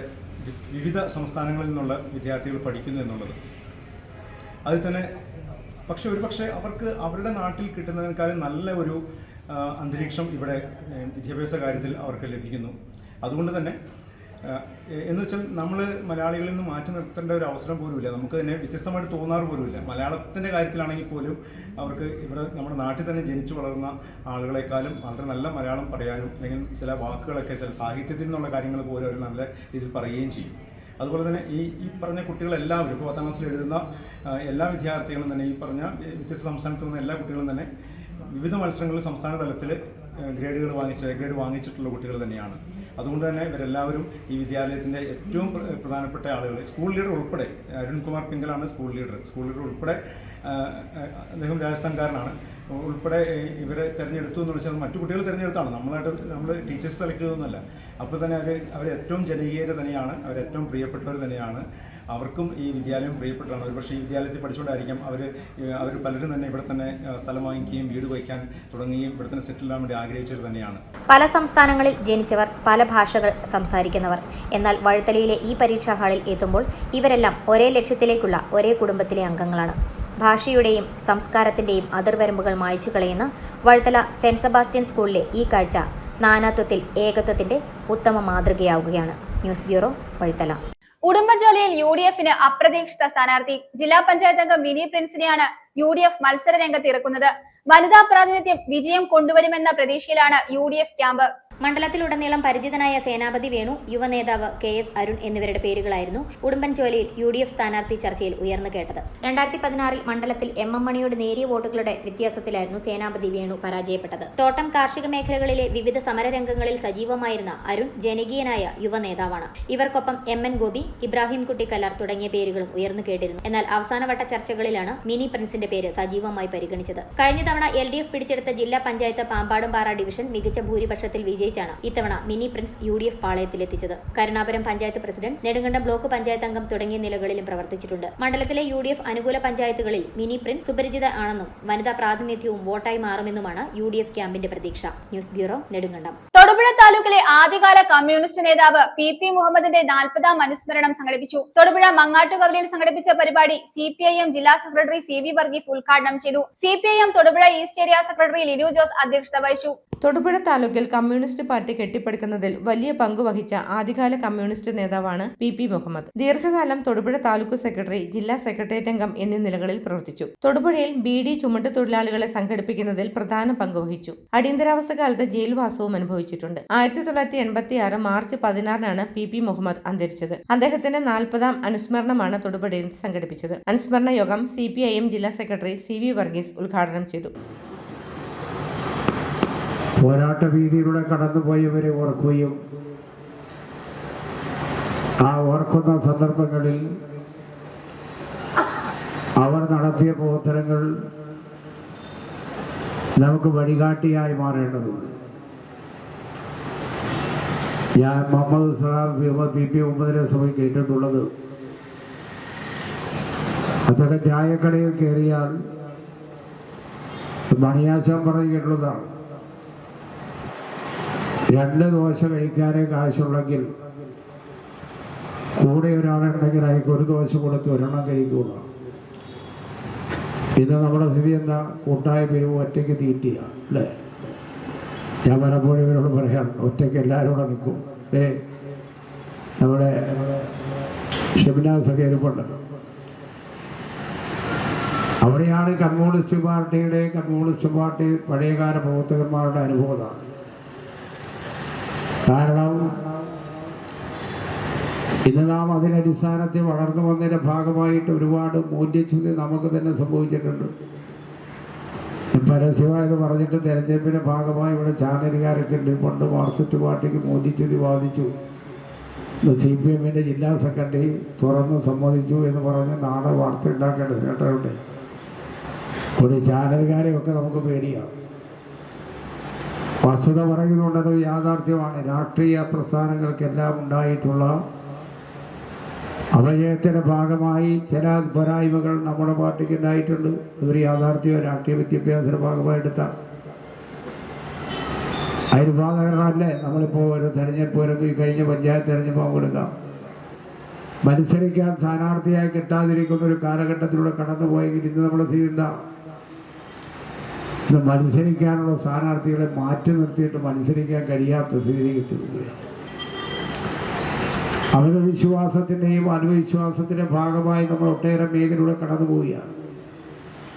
Speaker 8: വിവിധ സംസ്ഥാനങ്ങളിൽ നിന്നുള്ള വിദ്യാർത്ഥികൾ പഠിക്കുന്നു എന്നുള്ളത്. അതിൽ തന്നെ ഒരുപക്ഷെ അവർക്ക് അവരുടെ നാട്ടിൽ കിട്ടുന്നതിനേക്കാളും നല്ല ഒരു അന്തരീക്ഷം ഇവിടെ വിദ്യാഭ്യാസ കാര്യത്തിൽ അവർക്ക് ലഭിക്കുന്നു. അതുകൊണ്ട് തന്നെ എന്ന് വെച്ചാൽ നമ്മൾ മലയാളികളിൽ നിന്ന് മാറ്റി നിർത്തേണ്ട ഒരു അവസരം പോലുമില്ല. നമുക്ക് തന്നെ വ്യത്യസ്തമായിട്ട് തോന്നാറ് പോലുമില്ല. മലയാളത്തിൻ്റെ കാര്യത്തിലാണെങ്കിൽ പോലും അവർക്ക് ഇവിടെ നമ്മുടെ നാട്ടിൽ തന്നെ ജനിച്ചു വളർന്ന ആളുകളെക്കാളും വളരെ നല്ല മലയാളം പറയാനും അല്ലെങ്കിൽ ചില വാക്കുകളൊക്കെ ചില സാഹിത്യത്തിൽ നിന്നുള്ള കാര്യങ്ങൾ പോലും അവർ നല്ല രീതിയിൽ പറയുകയും ചെയ്യും. അതുപോലെ തന്നെ ഈ പറഞ്ഞ കുട്ടികളെല്ലാവരും ഇപ്പോൾ 10ാം ക്ലാസ്സിൽ എഴുതുന്ന എല്ലാ വിദ്യാർത്ഥികളും തന്നെ ഈ പറഞ്ഞ വ്യത്യസ്ത സംസ്ഥാനത്തു നിന്ന് എല്ലാ കുട്ടികളും തന്നെ വിവിധ മത്സരങ്ങളിൽ സംസ്ഥാന തലത്തിൽ ഗ്രേഡ് വാങ്ങിച്ചിട്ടുള്ള കുട്ടികൾ തന്നെയാണ്. അതുകൊണ്ട് തന്നെ ഇവരെല്ലാവരും ഈ വിദ്യാലയത്തിൻ്റെ ഏറ്റവും പ്രധാനപ്പെട്ട ആളുകൾ, സ്കൂൾ ലീഡർ ഉൾപ്പെടെ, അരുൺകുമാർ പിങ്കലാണ് സ്കൂൾ ലീഡർ ഉൾപ്പെടെ, അദ്ദേഹം രാജസ്ഥാൻകാരനാണ്, ഉൾപ്പെടെ ഇവരെ തിരഞ്ഞെടുത്തു എന്ന് വെച്ചാൽ മറ്റു കുട്ടികൾ തിരഞ്ഞെടുത്താണ്, നമ്മൾ ടീച്ചേഴ്സ് സെലക്ട് ചെയ്തൊന്നുമല്ല. അപ്പോൾ തന്നെ അവർ ഏറ്റവും ജനകീയത തന്നെയാണ്, അവരേറ്റവും പ്രിയപ്പെട്ടവർ തന്നെയാണ്. അവർക്കും ഈ വിദ്യാലയം പ്രിയപ്പെട്ടതാണ്. ഒരുപക്ഷെ ഈ വിദ്യാലയത്തിൽ പഠിച്ചുകൊണ്ടായിരിക്കാം അവർ പലരും തന്നെ ഇവിടെ തന്നെ സ്ഥലം വാങ്ങിക്കുകയും വീട് വയ്ക്കാൻ തുടങ്ങുകയും ഇവിടെ തന്നെ സെറ്റിൽ ആവാൻ വേണ്ടി ആഗ്രഹിച്ചവർ തന്നെയാണ്.
Speaker 3: പല സംസ്ഥാനങ്ങളിൽ ജനിച്ചവർ, പല ഭാഷകൾ സംസാരിക്കുന്നവർ. എന്നാൽ വഴുത്തലയിലെ ഈ പരീക്ഷാ ഹാളിൽ എത്തുമ്പോൾ ഇവരെല്ലാം ഒരേ ലക്ഷ്യത്തിലേക്കുള്ള ഒരേ കുടുംബത്തിലെ അംഗങ്ങളാണ്. ഭാഷയുടെയും സംസ്കാരത്തിൻ്റെയും അതിർവരമ്പുകൾ മായ്ച്ചു കളയുന്ന വഴുത്തല സെന്റ് സെബാസ്റ്റ്യൻ സ്കൂളിലെ ഈ കാഴ്ച നാനാത്വത്തിൽ ഏകത്വത്തിന്റെ ഉത്തമ മാതൃകയാവുകയാണ്. News bureau, വഴുത്തല.
Speaker 1: ഉടുമ്പൻചോലയിൽ UDF-ന് അപ്രതീക്ഷിത സ്ഥാനാർത്ഥി. ജില്ലാ പഞ്ചായത്ത് അംഗം മിനി പ്രിൻസിനെയാണ് UDF മത്സര രംഗത്ത് ഇറക്കുന്നത്. വനിതാ പ്രാതിനിധ്യം വിജയം കൊണ്ടുവരുമെന്ന പ്രതീക്ഷയിലാണ് UDF ക്യാമ്പ്.
Speaker 3: മണ്ഡലത്തിലുടനീളം പരിചിതനായ സേനാപതി വേണു, യുവനേതാവ് KS അരുൺ എന്നിവരുടെ പേരുകളായിരുന്നു ഉടുമ്പൻചോലയിൽ UDF സ്ഥാനാർത്ഥി ചർച്ചയിൽ ഉയർന്നു കേട്ടത്. 2016 മണ്ഡലത്തിൽ MM മണിയുടെ നേരിയ വോട്ടുകളുടെ വ്യത്യാസത്തിലായിരുന്നു സേനാപതി വേണു പരാജയപ്പെട്ടത്. തോട്ടം, കാർഷിക മേഖലകളിലെ വിവിധ സമരരംഗങ്ങളിൽ സജീവമായിരുന്ന അരുൺ ജനകീയനായ യുവനേതാവാണ്. ഇവർക്കൊപ്പം MN ഗോപി, ഇബ്രാഹിം കുട്ടി കല്ലാർ തുടങ്ങിയ പേരുകളും ഉയർന്നു കേട്ടിരുന്നു. എന്നാൽ അവസാനവട്ട ചർച്ചകളിലാണ് മിനി പ്രിൻസിന്റെ പേര് സജീവമായി പരിഗണിച്ചത്. കഴിഞ്ഞ തവണ LDF പിടിച്ചെടുത്ത ജില്ലാ പഞ്ചായത്ത് പാമ്പാടുംപാറ ഡിവിഷൻ മികച്ച ഭൂരിപക്ഷത്തിൽ വിജയിച്ചാണ് ഇത്തവണ മിനി പ്രിൻസ് UDF പാളയത്തിലെത്തിച്ചത്. കരുണാപുരം പഞ്ചായത്ത് പ്രസിഡന്റ്, നെടുങ്കണ്ടം ബ്ലോക്ക് പഞ്ചായത്ത് അംഗം തുടങ്ങിയ നിലകളിലും പ്രവർത്തിച്ചിട്ടുണ്ട്. മണ്ഡലത്തിലെ UDF അനുകൂല പഞ്ചായത്തുകളിൽ മിനി പ്രിൻസ് സുപരിചിത ആണെന്നും വനിതാ പ്രാതിനിധ്യവും വോട്ടായി മാറുമെന്നുമാണ് UDF ക്യാമ്പിന്റെ പ്രതീക്ഷ. News bureau, Nedumkandam.
Speaker 1: തൊടുപുഴ താലൂക്കിലെ ആദ്യകാല കമ്മ്യൂണിസ്റ്റ് നേതാവ് PP മുഹമ്മദിന്റെ 40ാം അനുസ്മരണം സംഘടിപ്പിച്ചു. തൊടുപുഴ മങ്ങാട്ടുകവലിയിൽ സംഘടിപ്പിച്ച പരിപാടി CPIM ജില്ലാ സെക്രട്ടറി CV വർഗീസ് ഉദ്ഘാടനം ചെയ്തു. CPIM Thodupuzha east area secretary Linu Jose അധ്യക്ഷത വഹിച്ചു.
Speaker 2: തൊടുപുഴ താലൂക്കിൽ കമ്മ്യൂണിസ്റ്റ് പാർട്ടി കെട്ടിപ്പടുക്കുന്നതിൽ വലിയ പങ്കുവഹിച്ച ആദ്യകാല കമ്മ്യൂണിസ്റ്റ് നേതാവാണ് PP മുഹമ്മദ്. ദീർഘകാലം തൊടുപുഴ താലൂക്ക് സെക്രട്ടറി, ജില്ലാ സെക്രട്ടേറിയറ്റ് അംഗം എന്നീ നിലകളിൽ പ്രവർത്തിച്ചു. തൊടുപുഴയിൽ BD ചുമട്ട് തൊഴിലാളികളെ സംഘടിപ്പിക്കുന്നതിൽ പ്രധാന പങ്കുവഹിച്ചു. അടിയന്തരാവസ്ഥ കാലത്ത് ജയിൽവാസവും അനുഭവിച്ചിട്ടുണ്ട്. 1986 മാർച്ച് 16-നാണ് PP മുഹമ്മദ് അന്തരിച്ചത്. അദ്ദേഹത്തിന്റെ 40ാം അനുസ്മരണമാണ് തൊടുപുഴയിൽ സംഘടിപ്പിച്ചത്. അനുസ്മരണ യോഗം CPIM ജില്ലാ സെക്രട്ടറി CV വർഗീസ് ഉദ്ഘാടനം ചെയ്തു.
Speaker 9: പോരാട്ട വീതിയിലൂടെ കടന്നുപോയവരെ ഓർക്കുകയും ആ ഓർക്കുന്ന സന്ദർഭങ്ങളിൽ അവർ നടത്തിയ പ്രവർത്തനങ്ങൾ നമുക്ക് വഴികാട്ടിയായി മാറേണ്ടതുണ്ട്. ഞാൻ മുഹമ്മദ് സഹാബ് PP മുഹമ്മദിനെ സമയം കേട്ടിട്ടുള്ളത്, അദ്ദേഹം ചായക്കടയിൽ കയറിയാൽ മണിയാശം പറയുകയുള്ളതാണ്, 2 ദോശ കഴിക്കാനേ കാശുള്ളെങ്കിൽ കൂടെ ഒരാളുണ്ടെങ്കിൽ അയാൾക്ക് 1 ദോശ കൊടുത്ത് 1 കഴിക്കുക. ഇത് നമ്മുടെ സ്ഥിതി എന്താ? കൂട്ടായ പിരിവ് ഒറ്റയ്ക്ക് തീറ്റിയ അല്ലേ? ഞാൻ പലപ്പോഴും ഇവരോട് പറയാറുണ്ട്, ഒറ്റയ്ക്ക് എല്ലാവരും കൂടെ നിൽക്കും. നമ്മുടെ ഷെമിനാസൊക്കെ ഇരിപ്പുണ്ടല്ലോ, അവിടെയാണ് കമ്മ്യൂണിസ്റ്റ് പാർട്ടി പഴയകാല പ്രവർത്തകന്മാരുടെ അനുഭവമാണ്. കാരണം ഇന്ന് നാം അതിനടിസ്ഥാനത്തിൽ വളർന്നു വന്നതിൻ്റെ ഭാഗമായിട്ട് ഒരുപാട് മൂല്യച്യുതി നമുക്ക് തന്നെ സംഭവിച്ചിട്ടുണ്ട്. പരസ്യമായത് പറഞ്ഞിട്ട് തെരഞ്ഞെടുപ്പിൻ്റെ ഭാഗമായി ഇവിടെ ചാനലുകാരൊക്കെ ഉണ്ട്. പണ്ട് മാർക്സിസ്റ്റ് പാർട്ടിക്ക് മൂല്യച്യുതി ബാധിച്ചു, CPM ജില്ലാ സെക്രട്ടറി തുറന്ന് സമ്മതിച്ചു എന്ന് പറഞ്ഞ് നാളെ വാർത്ത ഉണ്ടാക്കേണ്ടത് കേട്ടോട്ടെ. ഒരു ചാനലുകാരെയൊക്കെ നമുക്ക് പേടിയാണ്. വസ്തുത പറയുന്നുണ്ടത് യാഥാർത്ഥ്യമാണ്. രാഷ്ട്രീയ പ്രസ്ഥാനങ്ങൾക്കെല്ലാം ഉണ്ടായിട്ടുള്ള അപജയത്തിൻ്റെ ഭാഗമായി ചില പോരായ്മകൾ നമ്മുടെ പാർട്ടിക്ക് ഉണ്ടായിട്ടുണ്ട്. അതൊരു യാഥാർത്ഥ്യ രാഷ്ട്രീയ വിദ്യാഭ്യാസത്തിന്റെ ഭാഗമായിട്ടെടുത്താണ്. അതിന് ഉദാഹരണമല്ലേ നമ്മളിപ്പോൾ ഒരു തെരഞ്ഞെടുപ്പ് കഴിഞ്ഞ പഞ്ചായത്ത് തെരഞ്ഞെടുപ്പ് പങ്കെടുക്കാം. മത്സരിക്കാൻ സ്ഥാനാർത്ഥിയായി കിട്ടാതിരിക്കുന്ന ഒരു കാലഘട്ടത്തിലൂടെ കടന്നുപോയെങ്കിൽ ഇന്ന് നമ്മുടെ സ്ഥിതി എന്താ? ഇന്ന് മത്സരിക്കാനുള്ള സ്ഥാനാർത്ഥികളെ മാറ്റി നിർത്തിയിട്ട് മത്സരിക്കാൻ കഴിയാത്ത സ്ഥിതിയിലേക്ക് എത്തിക്കുകയാണ്. അവരുടെ വിശ്വാസത്തിൻ്റെയും അനുവിശ്വാസത്തിൻ്റെ ഭാഗമായി നമ്മൾ ഒട്ടേറെ മേഖലയിലൂടെ കടന്നു പോവുകയാണ്.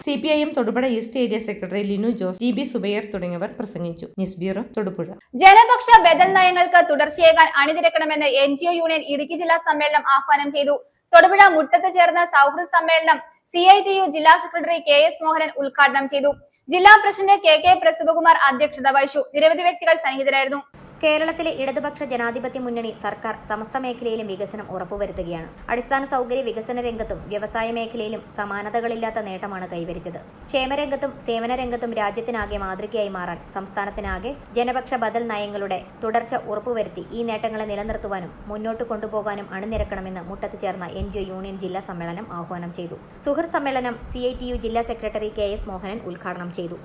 Speaker 2: CPIM Thodupuzha east area secretary Linu Jose, GB Zubair തുടങ്ങിയവർ പ്രസംഗിച്ചു. News bureau, Thodupuzha.
Speaker 1: ജനപക്ഷ ബദൽ നയങ്ങൾക്ക് തുടർച്ചയേകാൻ അണിനിരക്കണമെന്ന് NGO യൂണിയൻ ഇടുക്കി ജില്ലാ സമ്മേളനം ആഹ്വാനം ചെയ്തു. തൊടുപുഴ മുട്ടത്ത് ചേർന്ന സൗഹൃദ സമ്മേളനം CITU ജില്ലാ സെക്രട്ടറി KS മോഹനൻ ഉദ്ഘാടനം ചെയ്തു. ജില്ലാ പ്രസിഡന്റ് KK പ്രസബകുമാർ അധ്യക്ഷത വഹിച്ചു. നിരവധി വ്യക്തികൾ സന്നിഹിതരായിരുന്നു.
Speaker 3: കേരളത്തിലെ ഇടതുപക്ഷ ജനാധിപത്യ മുന്നണി സർക്കാർ സമസ്ത മേഖലയിലും വികസനം ഉറപ്പുവരുത്തുകയാണ്. അടിസ്ഥാന സൗകര്യ വികസന രംഗത്തും വ്യവസായ മേഖലയിലും സമാനതകളില്ലാത്ത നേട്ടമാണ് കൈവരിച്ചത്. ക്ഷേമരംഗത്തും സേവന രംഗത്തും രാജ്യത്തിനാകെ മാതൃകയായി മാറാൻ സംസ്ഥാനത്തിനാകെ ജനപക്ഷ ബദൽ നയങ്ങളുടെ തുടർച്ച ഉറപ്പുവരുത്തി ഈ നേട്ടങ്ങളെ നിലനിർത്തുവാനും മുന്നോട്ട് കൊണ്ടുപോകാനും അണിനിരക്കണമെന്ന് മുട്ടത്ത് ചേർന്ന NGO യൂണിയൻ ജില്ലാ സമ്മേളനം ആഹ്വാനം ചെയ്തു. സുഹൃത്ത് സമ്മേളനം CITU ജില്ലാ സെക്രട്ടറി KS മോഹനൻ ഉദ്ഘാടനം ചെയ്തു.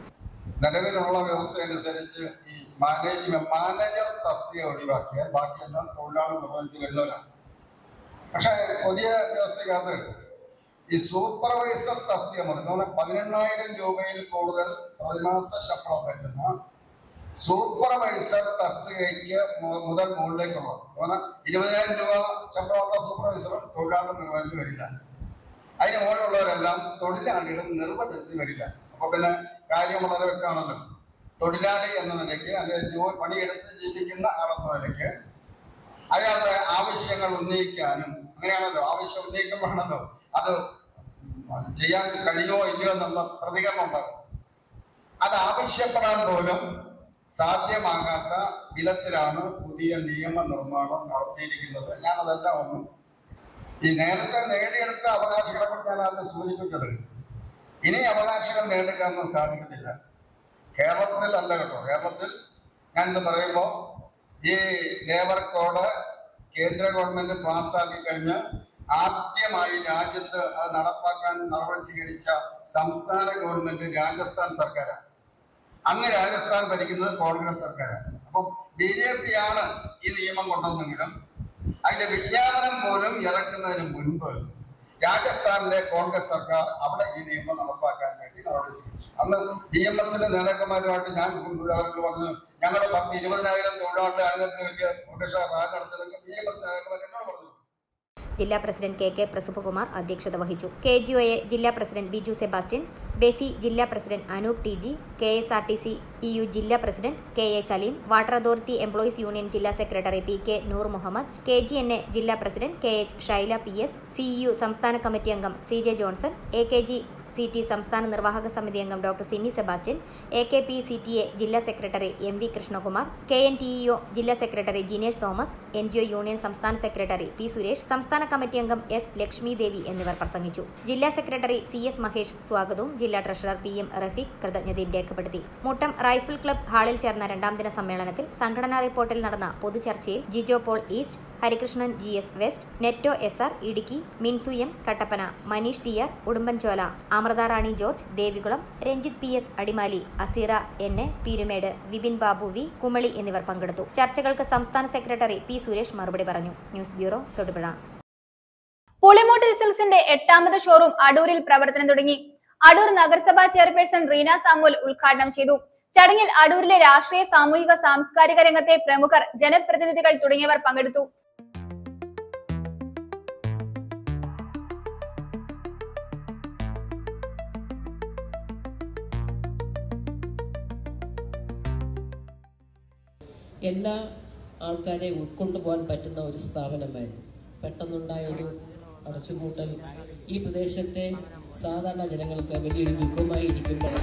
Speaker 10: നിലവിലുള്ള വ്യവസ്ഥ അനുസരിച്ച് ഈ മാനേജർ തസ്തിക ഒഴിവാക്കിയാൽ ബാക്കിയെല്ലാം തൊഴിലാളി നിർവഹിച്ച് വരുന്നവരാണ്. പക്ഷെ പുതിയ വ്യവസ്ഥക്കകത്ത് ഈ സൂപ്പർവൈസർ തസ്തിക മുതൽ 18,000 രൂപയിൽ കൂടുതൽ പ്രതിമാസ ശമ്പളം വരുന്ന സൂപ്പർവൈസർ തസ്തികയ്ക്ക് മുതൽ മുകളിലേക്കുള്ളത് 20,000 രൂപ ശമ്പളമുള്ള സൂപ്പർവൈസറും തൊഴിലാളി നിർവഹിച്ച് വരില്ല. അതിന് മുകളിലുള്ളവരെല്ലാം തൊഴിലാളിയുടെ നിർവചനത്തിൽ വരില്ല. അപ്പൊ പിന്നെ കാര്യം വളരെ വ്യക്തമാണല്ലോ. തൊഴിലാളി എന്ന നിലയ്ക്ക് അല്ലെങ്കിൽ പണിയെടുത്ത് ജീവിക്കുന്ന ആളെന്ന നിലയ്ക്ക് അയാളുടെ ആവശ്യങ്ങൾ ഉന്നയിക്കാനും അങ്ങനെയാണല്ലോ. ആവശ്യം ഉന്നയിക്കുമ്പോഴാണല്ലോ അത് ചെയ്യാൻ കഴിയുമോ ഇല്ലയോ എന്നുള്ള പ്രതികരണം ഉണ്ടാകും. അത് ആവശ്യപ്പെടാൻ പോലും സാധ്യമാകാത്ത വിധത്തിലാണ് പുതിയ നിയമനിർമ്മാണം നടത്തിയിരിക്കുന്നത്. ഞാനതെല്ലാം ഒന്നും ഈ നേരത്തെ നേടിയെടുത്ത അവകാശങ്ങളെ കുറിച്ച് ഞാൻ ആദ്യം സൂചിപ്പിച്ചത്. ഇനി അവകാശങ്ങൾ നേടുക സാധിക്കുന്നില്ല. കേരളത്തിൽ അല്ല കേട്ടോ. കേരളത്തിൽ ഞാനിത് പറയുമ്പോൾ ഈ ലേബർ കോഡ് കേന്ദ്ര ഗവൺമെന്റ് പാസ്സാക്കി കഴിഞ്ഞ് ആദ്യമായി രാജ്യത്ത് അത് നടപ്പാക്കാൻ നടപടി സ്വീകരിച്ച സംസ്ഥാന ഗവൺമെന്റ് രാജസ്ഥാൻ സർക്കാരാണ്. അന്ന് രാജസ്ഥാൻ ഭരിക്കുന്നത് കോൺഗ്രസ് സർക്കാരാണ്. അപ്പം BJP ആണ് ഈ നിയമം കൊണ്ടുവന്നെങ്കിലും അതിന്റെ വിജ്ഞാപനം പോലും ഇറക്കുന്നതിന് മുൻപ് രാജസ്ഥാനിലെ കോൺഗ്രസ് സർക്കാർ അവിടെ ഈ നിയമം നടപ്പാക്കാൻ വേണ്ടി നടപടി സ്വീകരിച്ചു. അന്ന് DMSന്റെ നേതാക്കന്മാരുമായിട്ട് ഞാൻ അവർക്ക് പറഞ്ഞു, ഞങ്ങൾ 10-20,000 തൊഴിലാളികളെ അണിനിരത്തി വലിയ റാലി നടത്തുന്നെങ്കിൽ DMS നേതാക്കന്മാർ എന്നോട് പറഞ്ഞു.
Speaker 3: ജില്ലാ പ്രസിഡന്റ് KK പ്രസബകുമാർ അധ്യക്ഷത വഹിച്ചു. KGOA ജില്ലാ പ്രസിഡന്റ് ബിജു സെബാസ്റ്റ്യൻ, ബെഫി ജില്ലാ president Anoop TG, KSRTC EU ജില്ലാ president KA Saleem, water authority employees union ജില്ലാ secretary PK Noor Muhammad, KGNA ജില്ലാ president KH Shaila PS, CEU സംസ്ഥാന കമ്മിറ്റി അംഗം CJ ജോൺസൺ, AKGCT സംസ്ഥാന നിർവാഹക സമിതി അംഗം ഡോക്ടർ സിമി സെബാസ്റ്റ്യൻ, AKPCTA ജില്ലാ സെക്രട്ടറി MV കൃഷ്ണകുമാർ, KNTEO ജില്ലാ secretary Jinesh Thomas, NGO union സംസ്ഥാന സെക്രട്ടറി P സുരേഷ്, സംസ്ഥാന കമ്മിറ്റി അംഗം S ലക്ഷ്മി ദേവി എന്നിവർ പ്രസംഗിച്ചു. ജില്ലാ സെക്രട്ടറി CS മഹേഷ് സ്വാഗതവും ജില്ലാ ട്രഷറർ PM റഫീഖ് കൃതജ്ഞതയും രേഖപ്പെടുത്തി. മുട്ടം റൈഫിൾ ക്ലബ് ഹാളിൽ ചേർന്ന 2ാം ദിന സമ്മേളനത്തിൽ സംഘടനാ റിപ്പോർട്ടിൽ നടന്ന പൊതുചർച്ചയിൽ Jijo Paul east, Harikrishnan GS west, Netto SR Idukki, Minsu M Kattappana, Manish TR Udumbanchola, Amrutha Rani George Devikulam, Ranjith PS Adimali, Aseera NA Peerumedu, Vipin Babu V Kumily എന്നിവർ പങ്കെടുത്തു. ചർച്ചകൾക്ക് സംസ്ഥാന സെക്രട്ടറി P സുരേഷ് മറുപടി പറഞ്ഞു. News bureau, Thodupuzha.
Speaker 1: പുളിമൂട്ട് റിസൽസിന്റെ 8ാമത് ഷോറൂം അടൂരിൽ പ്രവർത്തനം തുടങ്ങി. അടൂർ നഗരസഭാ ചെയർപേഴ്സൺ റീന സാമുവൽ ഉദ്ഘാടനം ചെയ്തു. ചടങ്ങിൽ അടൂരിലെ രാഷ്ട്രീയ, സാമൂഹിക, സാംസ്കാരിക രംഗത്തെ പ്രമുഖർ, ജനപ്രതിനിധികൾ തുടങ്ങിയവർ പങ്കെടുത്തു.
Speaker 11: എല്ലാ ആൾക്കാരെയും ഉൾക്കൊണ്ടുപോകാൻ പറ്റുന്ന ഒരു സ്ഥാപനം വേണം. പെട്ടെന്നുണ്ടായ ഒരു അടച്ചുപൂട്ടൽ ഈ പ്രദേശത്തെ സാധാരണ ജനങ്ങൾക്ക് വലിയൊരു ദുഃഖമായി ഇരിക്കുമ്പോൾ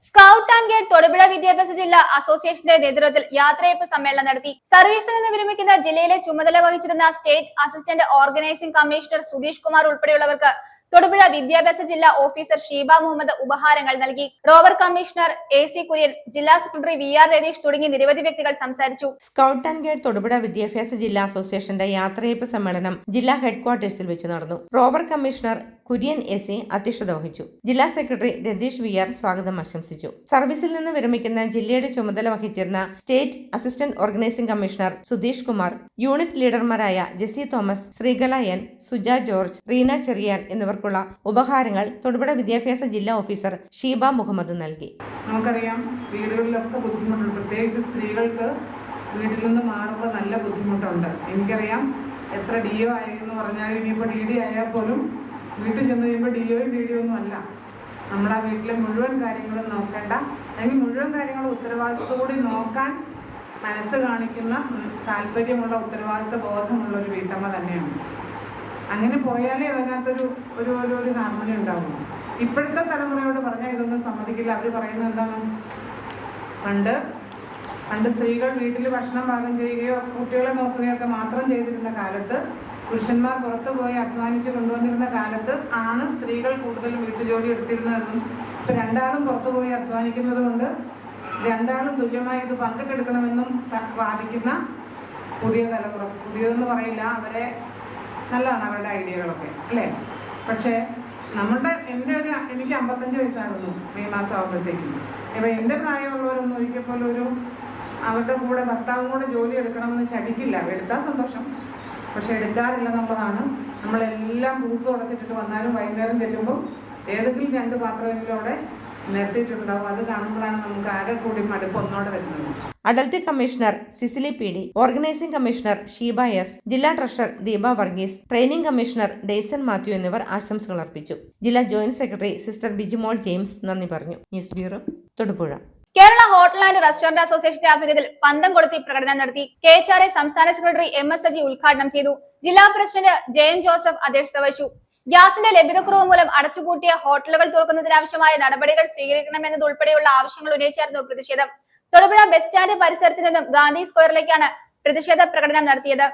Speaker 1: സ്കൗട്ട് ആൻഡ് ഗൈഡ് തൊടുപുഴ വിദ്യാഭ്യാസ ജില്ലാ അസോസിയേഷന്റെ നേതൃത്വത്തിൽ യാത്രയയപ്പ് സമ്മേളനം നടത്തി. സർവീസിൽ നിന്ന് വിരമിക്കുന്ന ജില്ലയിലെ ചുമതല വഹിച്ചിരുന്ന state assistant organising commissioner Sudheesh Kumar ഉൾപ്പെടെയുള്ളവർക്ക് തൊടുപുഴ വിദ്യാഭ്യാസ ജില്ലാ ഓഫീസർ ഷീബ മുഹമ്മദ് ഉപഹാരങ്ങൾ നൽകി. റോവർ കമ്മീഷണർ AC കുര്യൻ, ജില്ലാ സെക്രട്ടറി VR രതീഷ് തുടങ്ങി നിരവധി വ്യക്തികൾ സംസാരിച്ചു.
Speaker 2: സ്കൗട്ട് ആൻഡ് ഗൈഡ് തൊടുപുഴ വിദ്യാഭ്യാസ ജില്ലാ അസോസിയേഷന്റെ യാത്രയയപ്പ് സമ്മേളനം ജില്ലാ ഹെഡ്ക്വാർട്ടേഴ്സിൽ വെച്ച് നടന്നു. റോവർ കമ്മീഷണർ കുര്യൻ AC അധ്യക്ഷത വഹിച്ചു. ജില്ലാ സെക്രട്ടറി രതീഷ് VR സ്വാഗതം ആശംസിച്ചു. സർവീസിൽ നിന്ന് വിരമിക്കുന്ന ജില്ലയുടെ ചുമതല വഹിച്ചിരുന്ന state assistant organising commissioner Sudheesh Kumar, unit ലീഡർമാരായ ജെസി തോമസ്, ശ്രീകല N, സുജ ജോർജ്, റീന ചെറിയാൻ എന്നിവർക്കുള്ള ഉപഹാരങ്ങൾ തൊടുപുഴ വിദ്യാഭ്യാസ ജില്ലാ ഓഫീസർ ഷീബ മുഹമ്മദ് നൽകി.
Speaker 12: നമുക്കറിയാം, വീടുകളിലൊക്കെ ബുദ്ധിമുട്ടുണ്ട്. പ്രത്യേകിച്ച് സ്ത്രീകൾക്ക് വീട്ടിൽ നിന്ന് മാറുമ്പോൾ നല്ല ബുദ്ധിമുട്ടുണ്ട്. എനിക്കറിയാം, എത്ര DO ആയെന്ന് പറഞ്ഞാലും ഇനിയിപ്പോൾ DD ആയാൽ പോലും വീട്ടിൽ ചെന്ന് കഴിയുമ്പോൾ DOയും DD ഒന്നും അല്ല. നമ്മുടെ ആ വീട്ടിലെ മുഴുവൻ കാര്യങ്ങളും നോക്കേണ്ട, അല്ലെങ്കിൽ മുഴുവൻ കാര്യങ്ങളും ഉത്തരവാദിത്തത്തോടെ നോക്കാൻ മനസ്സ് കാണിക്കുന്ന, താല്പര്യമുള്ള, ഉത്തരവാദിത്ത ബോധമുള്ള ഒരു വീട്ടമ്മ തന്നെയാണ്. അങ്ങനെ പോയാലേ അതിനകത്തൊരു ഒരു ഒരു ഹാർമണി ഉണ്ടാവും. ഇപ്പോഴത്തെ തലമുറയോട് പറഞ്ഞാൽ ഇതൊന്നും സമ്മതിക്കില്ല. അവർ പറയുന്നത് എന്താണ്, പണ്ട് സ്ത്രീകൾ വീട്ടിൽ ഭക്ഷണം പാകം ചെയ്യുകയോ കുട്ടികളെ നോക്കുകയോ ഒക്കെ മാത്രം ചെയ്തിരുന്ന കാലത്ത്, പുരുഷന്മാർ പുറത്തു പോയി അധ്വാനിച്ച് കൊണ്ടുവന്നിരുന്ന കാലത്ത് ആണ് സ്ത്രീകൾ കൂടുതലും വീട്ടുജോലി എടുത്തിരുന്നതെന്നും ഇപ്പം രണ്ടാളും പുറത്തു പോയി അധ്വാനിക്കുന്നത് കൊണ്ട് രണ്ടാളും തുല്യമായി ഇത് പങ്കിട്ടെടുക്കണമെന്നും വാദിക്കുന്ന പുതിയ തലമുറ. പുതിയതെന്ന് പറയില്ല, അവരെ നല്ലതാണ് അവരുടെ ഐഡിയകളൊക്കെ, അല്ലേ? പക്ഷേ എനിക്ക് 55 വയസ്സായിരുന്നു മെയ് മാസം ആകുമ്പോഴത്തേക്കും. ഇപ്പം എൻ്റെ പ്രായമുള്ളവരൊന്നും ഒരിക്കൽ പോലും അവരുടെ കൂടെ ഭർത്താവും കൂടെ ജോലി എടുക്കണമെന്ന് ശഠിക്കില്ല. എടുത്താൽ സന്തോഷം, പക്ഷെ എടുക്കാറില്ല എന്നുള്ളതാണ്. നമ്മളെല്ലാം പൂത്ത് ഉടച്ചിട്ടിട്ട് വന്നാലും വൈകുന്നേരം ചെല്ലുമ്പോൾ ഏതെങ്കിലും 2 പാത്രമെങ്കിലും അവിടെ നിർത്തിയിട്ടുണ്ടാവും. അത് കാണുമ്പോഴാണ് നമുക്ക് ആകെ കൂടി മടുപ്പ് ഒന്നോടെ വരുന്നത്.
Speaker 2: Adult commissioner Cicily PD, organising commissioner Sheeba S, ജില്ലാ treasurer Deepa Varghese, training commissioner Dayson Mathew എന്നിവർ ആശംസകൾ അർപ്പിച്ചു. ജില്ലാ joint secretary sister Bijimol James നന്ദി പറഞ്ഞു. News bureau, Thodupuzha.
Speaker 1: Kerala hotel and restaurant അസോസിയേഷന്റെ ആഭിമുഖ്യത്തിൽ പന്തം കൊളുത്തി പ്രകടനം നടത്തി. KHRA സംസ്ഥാന സെക്രട്ടറി MS സജി ഉദ്ഘാടനം ചെയ്തു. ജില്ലാ പ്രസിഡന്റ് JN ജോസഫ് അധ്യക്ഷത വഹിച്ചു. ഗ്യാസിന്റെ ലഭ്യതക്കുറവ് മൂലം അടച്ചുപൂട്ടിയ ഹോട്ടലുകൾ തുറക്കുന്നതിനാവശ്യമായ നടപടികൾ സ്വീകരിക്കണമെന്നതുൾപ്പെടെയുള്ള ആവശ്യങ്ങൾ ഉന്നയിച്ചായിരുന്നു പ്രതിഷേധം. തൊടുപുഴ ബസ് സ്റ്റാൻഡ് പരിസരത്ത് നിന്നും ഗാന്ധി സ്ക്വയറിലേക്കാണ് പ്രതിഷേധ പ്രകടനം നടത്തിയത്.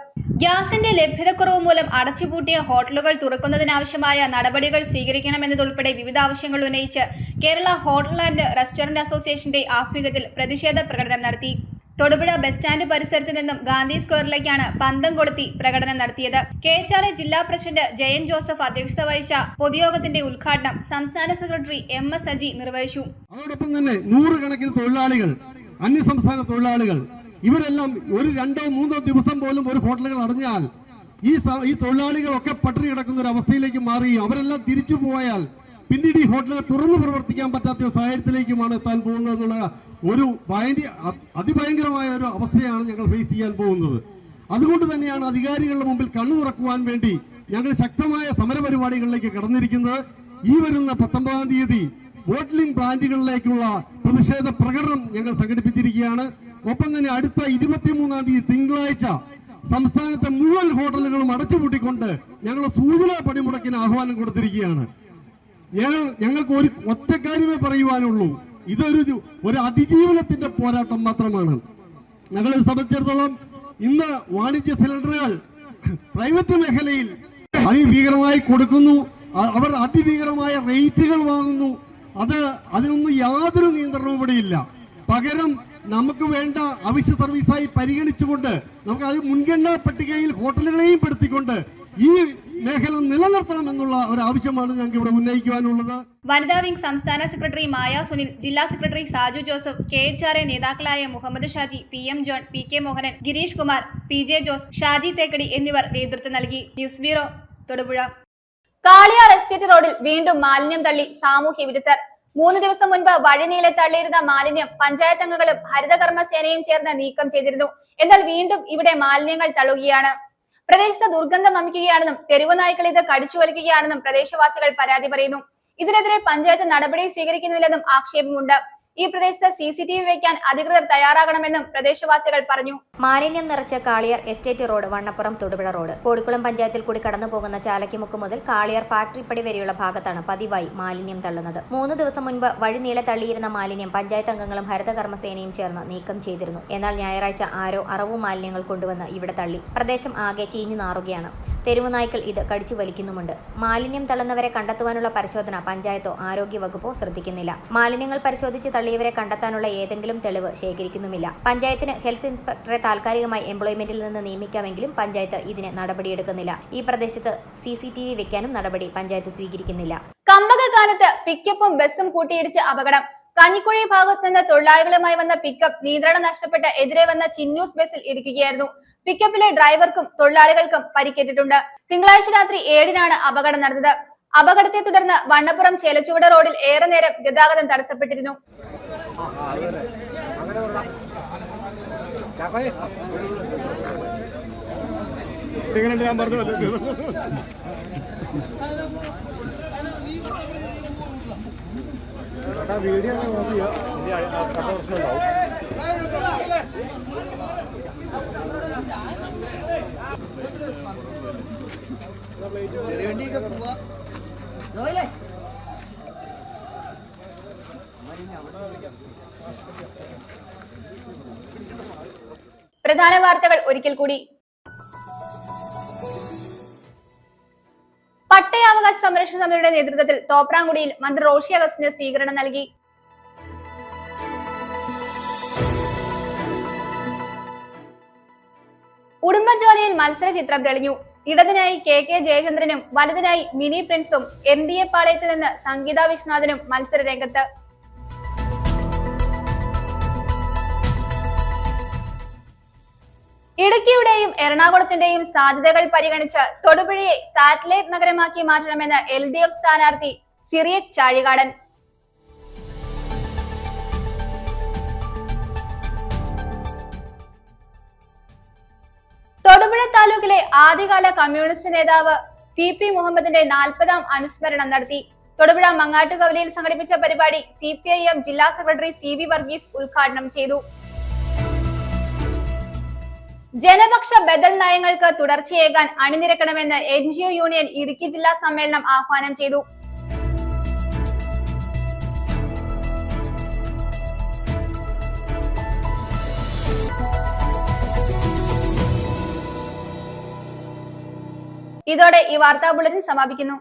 Speaker 1: ഗ്യാസിന്റെ ലഭ്യതക്കുറവ് മൂലം അടച്ചുപൂട്ടിയ ഹോട്ടലുകൾ തുറക്കുന്നതിനാവശ്യമായ നടപടികൾ സ്വീകരിക്കണമെന്നതുൾപ്പെടെ വിവിധ ആവശ്യങ്ങൾ ഉന്നയിച്ച് കേരള ഹോട്ടൽ ആൻഡ് റെസ്റ്റോറന്റ് അസോസിയേഷന്റെ ആഭിമുഖ്യത്തിൽ പ്രതിഷേധ പ്രകടനം നടത്തി. തൊടുപുഴ ബസ് സ്റ്റാൻഡ് പരിസരത്ത് നിന്നും ഗാന്ധി സ്ക്വയറിലേക്കാണ് പന്തം കൊളുത്തി പ്രകടനം നടത്തിയത്. KHRA ജില്ലാ പ്രസിഡന്റ് ജയൻ ജോസഫ് അധ്യക്ഷത വഹിച്ച പൊതുയോഗത്തിന്റെ ഉദ്ഘാടനം സംസ്ഥാന സെക്രട്ടറി MS അജി നിർവഹിച്ചു.
Speaker 13: അതോടൊപ്പം തന്നെ നൂറുകണക്കിന് തൊഴിലാളികൾ, അന്യസംസ്ഥാന തൊഴിലാളികൾ, ഇവരെല്ലാം ഒരു 2-3 ദിവസം പോലും ഒരു ഹോട്ടലുകൾ അടഞ്ഞാൽ ഈ തൊഴിലാളികളൊക്കെ പട്ടിണി കിടക്കുന്ന ഒരു അവസ്ഥയിലേക്ക് മാറി. അവരെല്ലാം തിരിച്ചു പോയാൽ പിന്നീട് ഈ ഹോട്ടലുകൾ തുറന്നു പ്രവർത്തിക്കാൻ പറ്റാത്ത ഒരു സാഹചര്യത്തിലേക്കുമാണ് എത്താൻ പോകുന്നത് എന്നുള്ള ഒരു അതിഭയങ്കരമായ ഒരു അവസ്ഥയാണ് ഞങ്ങൾ ഫേസ് ചെയ്യാൻ പോകുന്നത്. അതുകൊണ്ട് തന്നെയാണ് അധികാരികളുടെ മുമ്പിൽ കണ്ണു തുറക്കുവാൻ വേണ്ടി ഞങ്ങൾ ശക്തമായ സമരപരിപാടികളിലേക്ക് കടന്നിരിക്കുന്നത്. ഈ വരുന്ന 19-ാം തീയതി ബോട്ട്ലിംഗ് പ്ലാന്റുകളിലേക്കുള്ള പ്രതിഷേധ പ്രകടനം ഞങ്ങൾ സംഘടിപ്പിച്ചിരിക്കുകയാണ്. ഒപ്പം തന്നെ അടുത്ത 23-ാം തീയതി തിങ്കളാഴ്ച സംസ്ഥാനത്തെ മുഴുവൻ ഹോട്ടലുകളും അടച്ചുപൂട്ടിക്കൊണ്ട് ഞങ്ങൾ സൂചനാ പണിമുടക്കിന് ആഹ്വാനം കൊടുത്തിരിക്കുകയാണ്. ഞങ്ങൾക്ക് ഒരു ഒറ്റ കാര്യമേ പറയുവാനുള്ളൂ, ഇതൊരു അതിജീവനത്തിന്റെ പോരാട്ടം മാത്രമാണ്. ഞങ്ങളെ സംബന്ധിച്ചിടത്തോളം ഇന്ന് വാണിജ്യ സിലിണ്ടറുകൾ പ്രൈവറ്റ് മേഖലയിൽ അതിഭീകരമായി കൊടുക്കുന്നു, അവർ അതിഭീകരമായ റേറ്റുകൾ വാങ്ങുന്നു. അതിനൊന്നും യാതൊരു നിയന്ത്രണവും ഇവിടെയില്ല. പകരം നമുക്ക് വേണ്ട അവശ്യ സർവീസായി പരിഗണിച്ചുകൊണ്ട് നമുക്ക് അത് മുൻഗണനാ പട്ടികയിൽ ഹോട്ടലുകളെയും പെടുത്തിക്കൊണ്ട് ഈ മേഖല നിലനിർത്തണമെന്നുള്ള ഒരു ആവശ്യമാണ് ഞങ്ങൾക്ക് ഇവിടെ ഉന്നയിക്കുവാനുള്ളത്.
Speaker 1: വനിതാ വിംഗ് സംസ്ഥാന സെക്രട്ടറി മായ സുനിൽ, ജില്ലാ സെക്രട്ടറി സാജു ജോസഫ്, KHRA നേതാക്കളായ Muhammad Shaji, PM John, PK Mohanan, Girish Kumar, PJ Jose, Shaji Thekkady എന്നിവർ നേതൃത്വം നൽകി. News bureau, Thodupuzha. Kaliyar estate റോഡിൽ വീണ്ടും മാലിന്യം തള്ളി സാമൂഹ്യ വിരുദ്ധർ. 3 ദിവസം മുൻപ് വഴിനീളെ തള്ളിയിരുന്ന മാലിന്യം പഞ്ചായത്ത് അംഗങ്ങളും ഹരിതകർമ്മ സേനയും ചേർന്ന് നീക്കം ചെയ്തിരുന്നു. എന്നാൽ വീണ്ടും ഇവിടെ മാലിന്യങ്ങൾ തള്ളുകയാണ്. പ്രദേശത്ത് ദുർഗന്ധം വമിക്കുകയാണെന്നും തെരുവ് നായ്ക്കൾ ഇത് കടിച്ചു വലിക്കുകയാണെന്നും പ്രദേശവാസികൾ പരാതി പറയുന്നു. ഇതിനെതിരെ പഞ്ചായത്ത് നടപടി സ്വീകരിക്കുന്നില്ലെന്നും ആക്ഷേപമുണ്ട്. ഈ പ്രദേശത്ത് CCTV വയ്ക്കാൻ അധികൃതർ തയ്യാറാകണമെന്നും പ്രദേശവാസികൾ പറഞ്ഞു.
Speaker 3: മാലിന്യം നിറച്ച Kaliyar estate road, Vannappuram Thodupuzha road, Kodikkulam പഞ്ചായത്തിൽ കൂടി കടന്നു പോകുന്ന ചാലക്കിമുക്ക് മുതൽ കാളിയാർ ഫാക്ടറിപ്പടി വരെയുള്ള ഭാഗത്താണ് പതിവായി മാലിന്യം തള്ളുന്നത്. 3 ദിവസം മുൻപ് വഴി നീളെ തള്ളിയിരുന്ന മാലിന്യം പഞ്ചായത്ത് അംഗങ്ങളും ഹരിതകർമ്മ സേനയും ചേർന്ന് നീക്കം ചെയ്തിരുന്നു. എന്നാൽ ഞായറാഴ്ച ആരോ അറവു മാലിന്യങ്ങൾ കൊണ്ടുവന്ന് ഇവിടെ തള്ളി. പ്രദേശം ആകെ ചീഞ്ഞു നാറുകയാണ്. തെരുവ് നായ്ക്കൾ ഇത് കടിച്ചു വലിക്കുന്നുമുണ്ട്. മാലിന്യം തള്ളുന്നവരെ കണ്ടെത്തുവാനുള്ള പരിശോധന പഞ്ചായത്തോ ആരോഗ്യ വകുപ്പോ ശ്രദ്ധിക്കുന്നില്ല. മാലിന്യങ്ങൾ പരിശോധിച്ച് തള്ളിയവരെ കണ്ടെത്താനുള്ള ഏതെങ്കിലും തെളിവ് ശേഖരിക്കുന്നുമില്ല. പഞ്ചായത്തിന് ഹെൽത്ത് ഇൻസ്പെക്ടറെ താൽക്കാലികമായി എംപ്ലോയ്മെന്റിൽ നിന്ന് നിയമിക്കാമെങ്കിലും പഞ്ചായത്ത് ഇതിന് നടപടിയെടുക്കുന്നില്ല. ഈ പ്രദേശത്ത് CCTV വെക്കാനും നടപടി പഞ്ചായത്ത് സ്വീകരിക്കുന്നില്ല.
Speaker 1: കമ്പകക്കാലത്ത് പിക്കപ്പും ബസ്സും കൂട്ടിയിടിച്ച് അപകടം. കഞ്ഞിക്കുഴി ഭാഗത്ത് നിന്ന് തൊഴിലാളികളുമായി വന്ന പിക്കപ്പ് നിയന്ത്രണം നഷ്ടപ്പെട്ട് എതിരെ വന്ന ചിന്നൂസ് ബസ്സിൽ ഇടിക്കുകയായിരുന്നു. പിക്കപ്പിലെ ഡ്രൈവർക്കും തൊഴിലാളികൾക്കും പരിക്കേറ്റിട്ടുണ്ട്. തിങ്കളാഴ്ച രാത്രി 7-നാണ് അപകടം നടന്നത്. അപകടത്തെ തുടർന്ന് വണ്ണപ്പുറം ചേലച്ചുവട് റോഡിൽ ഏറെ നേരം ഗതാഗതം തടസ്സപ്പെട്ടിരുന്നു. പ്രധാന വാർത്തകൾ ഒരിക്കൽ കൂടി. പട്ടയാവകാശ സംരക്ഷണ സമിതിയുടെ നേതൃത്വത്തിൽ തോപ്രാംകുടിയിൽ മന്ത്രി റോഷി അഗസ്റ്റിന് സ്വീകരണം നൽകി. ഉടുമ്പൻചോലയിൽ മത്സര ചിത്രം തെളിഞ്ഞു. ഇടതിനായി KK ജയചന്ദ്രനും വലതിനായി മിനി പ്രിൻസും NDA പാളയത്തിൽ നിന്ന് സംഗീത വിശ്വനാഥനും മത്സര രംഗത്ത്. ഇടുക്കിയുടെയും എറണാകുളത്തിന്റെയും സാധ്യതകൾ പരിഗണിച്ച് തൊടുപുഴയെ സാറ്റലൈറ്റ് നഗരമാക്കി മാറ്റണമെന്ന് LDF സ്ഥാനാർത്ഥി സിറിയക് ചാഴികാടൻ. തൊടുപുഴ താലൂക്കിലെ ആദ്യകാല കമ്മ്യൂണിസ്റ്റ് നേതാവ് PP മുഹമ്മദിന്റെ 40-ാം അനുസ്മരണം നടത്തി. തൊടുപുഴ മങ്ങാട്ടുകവലയിൽ സംഘടിപ്പിച്ച പരിപാടി CPIM ജില്ലാ സെക്രട്ടറി CV വർഗീസ് ഉദ്ഘാടനം ചെയ്തു. ജനപക്ഷ ബദൽ നയങ്ങൾക്ക് തുടർച്ചയേകാൻ അണിനിരക്കണമെന്ന് NGO യൂണിയൻ ഇടുക്കി ജില്ലാ സമ്മേളനം ആഹ്വാനം ചെയ്തു. ഇതോടെ ഈ വാർത്താ ബുള്ളറ്റിൻ സമാപിക്കുന്നു.